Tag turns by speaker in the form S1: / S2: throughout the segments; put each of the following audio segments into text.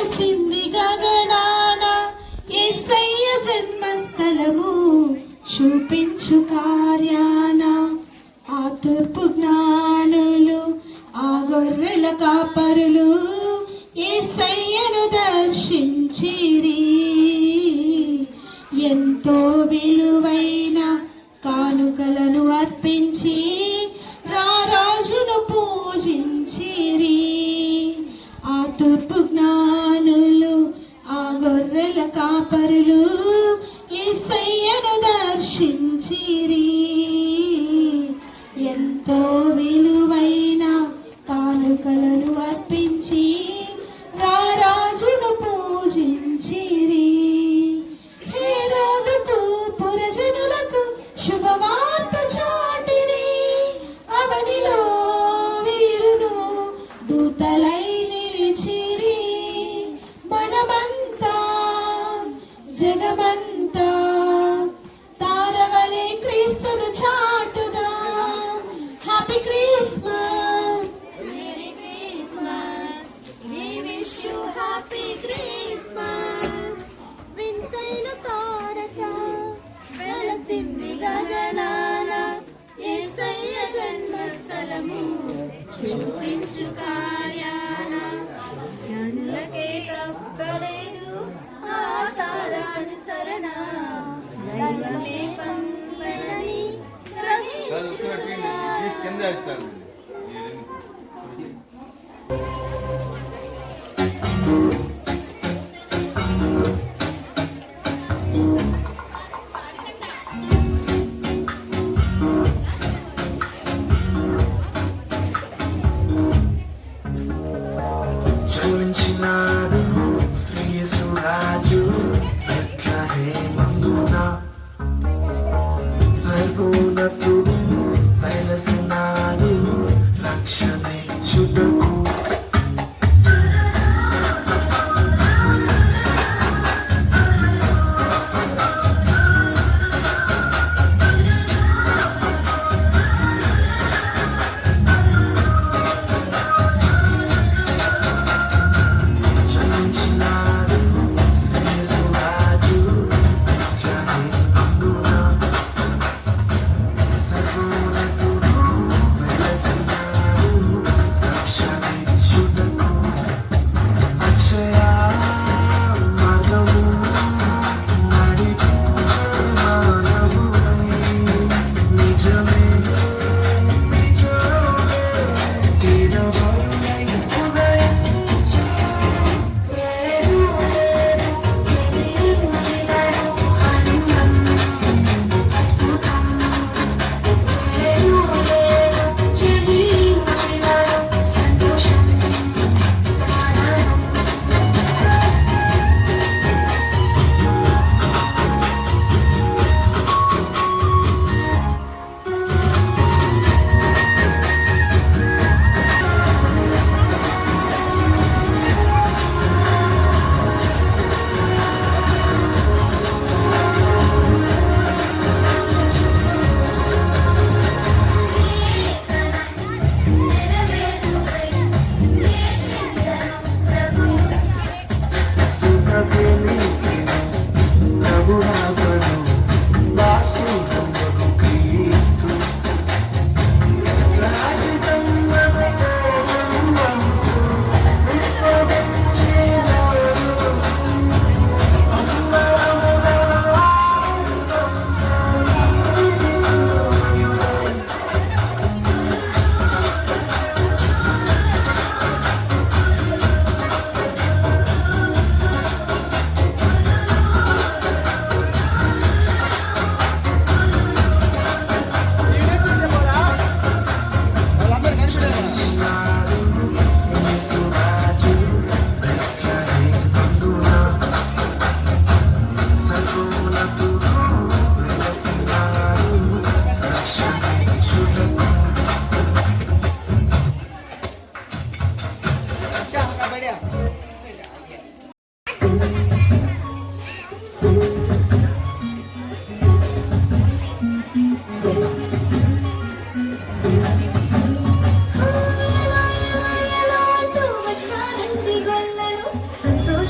S1: వెలసింది గగనాన యేసయ్య జన్మస్థలము చూపించు కార్యాన ఆ తూర్పు జ్ఞానులు ఆ గొర్రెల కాపరులు యేసయ్యను దర్శించిరి. ఎంతో విలువైన కానుకలను అర్పించి రారాజును పూజించిరి. ఆ తూర్పు జ్ఞానులు ఆ గొర్రెల కాపరులు యేసయ్యను దర్శించిరి. ఎంతో విలువైన కానుకలను అర్పించి రారాజును పూజించిరి. హేరోదుకు పురజనులకు శుభవార్త చాటిరి. అవనిలో వీరును దూతలై నిలిచిరి. మనమంతా జగమంతా తారవలే క్రీస్తును చాటుదా. Happy Christmas, merry Christmas, we wish you happy Christmas. వింతైన తారక వెలసింది గగనాన యేసయ్య జన్మస్థలము చూపించు కార్యాన జ్ఞానులకే తప్పలేదు ఆ తారానుసరణ. దైవమే పంపనని గ్రహించుదా.
S2: జన్మించినాడు శ్రీయేసు రాజు బెత్లెహేమందున. సర్వోన్నతుడు వెలసినాడు రక్షణించుటకు.
S1: సంతోష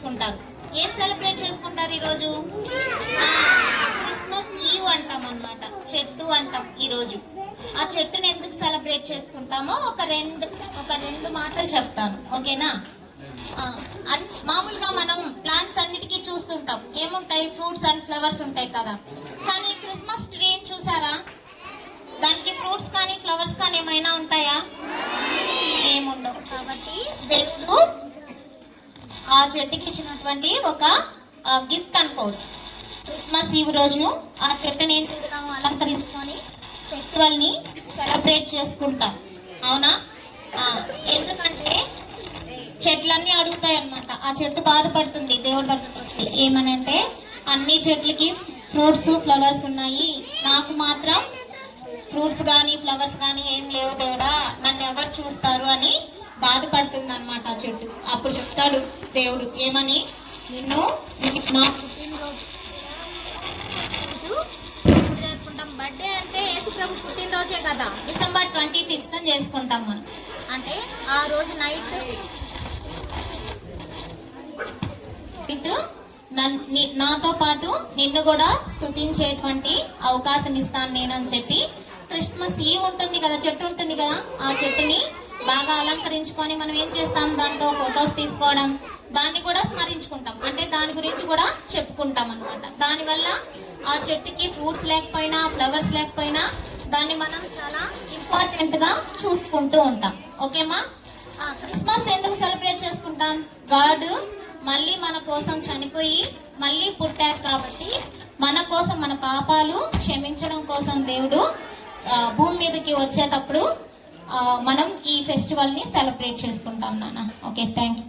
S1: చేసుకుంటారు. ఏం సెలబ్రేట్ చేసుకుంటారు ఈరోజు? క్రిస్మస్ ఈవ్ అంటాం అన్నమాట. చెట్టు అంటాం ఈరోజు. ఆ చెట్టుని ఎందుకు సెలబ్రేట్ చేసుకుంటామో ఒక రెండు మాటలు చెప్తాను, ఓకేనా? మామూలుగా మనం ప్లాంట్స్ అన్నిటికీ చూస్తుంటాం, ఏముంటాయి? ఫ్రూట్స్ అండ్ ఫ్లవర్స్ ఉంటాయి కదా. కానీ క్రిస్మస్ ట్రీని చూసారా? దానికి ఫ్రూట్స్ కానీ ఫ్లవర్స్ కానీ ఏమైనా ఉంటాయా? ఏముండవు. కాబట్టి దేవుడు ఆ చెట్టుకి ఇచ్చినటువంటి ఒక గిఫ్ట్ అనుకోవచ్చు. క్రిస్మస్ ఈవ్ రోజు ఆ చెట్టుని ఏం చేస్తాము? అలంకరించుకొని ఫెస్టివల్ ని సెలబ్రేట్ చేసుకుంటాం, అవునా? ఎందుకంటే చెట్లన్నీ అడుగుతాయి అన్నమాట. ఆ చెట్టు బాధపడుతుంది దేవుడి దగ్గరకు వచ్చి, ఏమనంటే అన్ని చెట్లకి ఫ్రూట్స్ ఫ్లవర్స్ ఉన్నాయి, నాకు మాత్రం ఫ్రూట్స్ కానీ ఫ్లవర్స్ కానీ ఏం లేవు దేవుడా, నన్ను ఎవరు చూస్తారు అని బాధపడుతుంది అనమాట ఆ చెట్టు. అప్పుడు చెప్తాడు దేవుడు ఏమని, నిన్ను నా పుట్టినరోజు చేసుకుంటాం. బర్త్డే అంటే యేసు ప్రభు పుట్టినరోజే కదా, డిసెంబర్ 25th చేసుకుంటాం మనం. అంటే ఆ రోజు నైట్ నాతో పాటు నిన్ను కూడా స్తుతించేటువంటి అవకాశం ఇస్తాను నేనని చెప్పి, క్రిస్మస్ ఈవ్ ఉంటుంది కదా, చెట్టు ఉంటుంది కదా, ఆ చెట్టుని బాగా అలంకరించుకొని మనం ఏం చేస్తాం? దాంతో ఫొటోస్ తీసుకోవడం, దాన్ని కూడా స్మరించుకుంటాం. అంటే దాని గురించి కూడా చెప్పుకుంటాం అనమాట. దానివల్ల ఆ చెట్టుకి ఫ్రూట్స్ లేకపోయినా ఫ్లవర్స్ లేకపోయినా దాన్ని మనం చాలా ఇంపార్టెంట్ గా చూసుకుంటూ ఉంటాం, ఓకేమా? క్రిస్మస్ ఎందుకు సెలబ్రేట్ చేసుకుంటాం? గాడ్ మళ్ళీ మన కోసం చనిపోయి మళ్ళీ పుట్టారు కాబట్టి, మన కోసం మన పాపాలు క్షమించడం కోసం దేవుడు భూమి మీదకి వచ్చేటప్పుడు మనం ఈ ఫెస్టివల్ ని సెలబ్రేట్ చేసుకుంటాం నాన్న. Okay, thank you.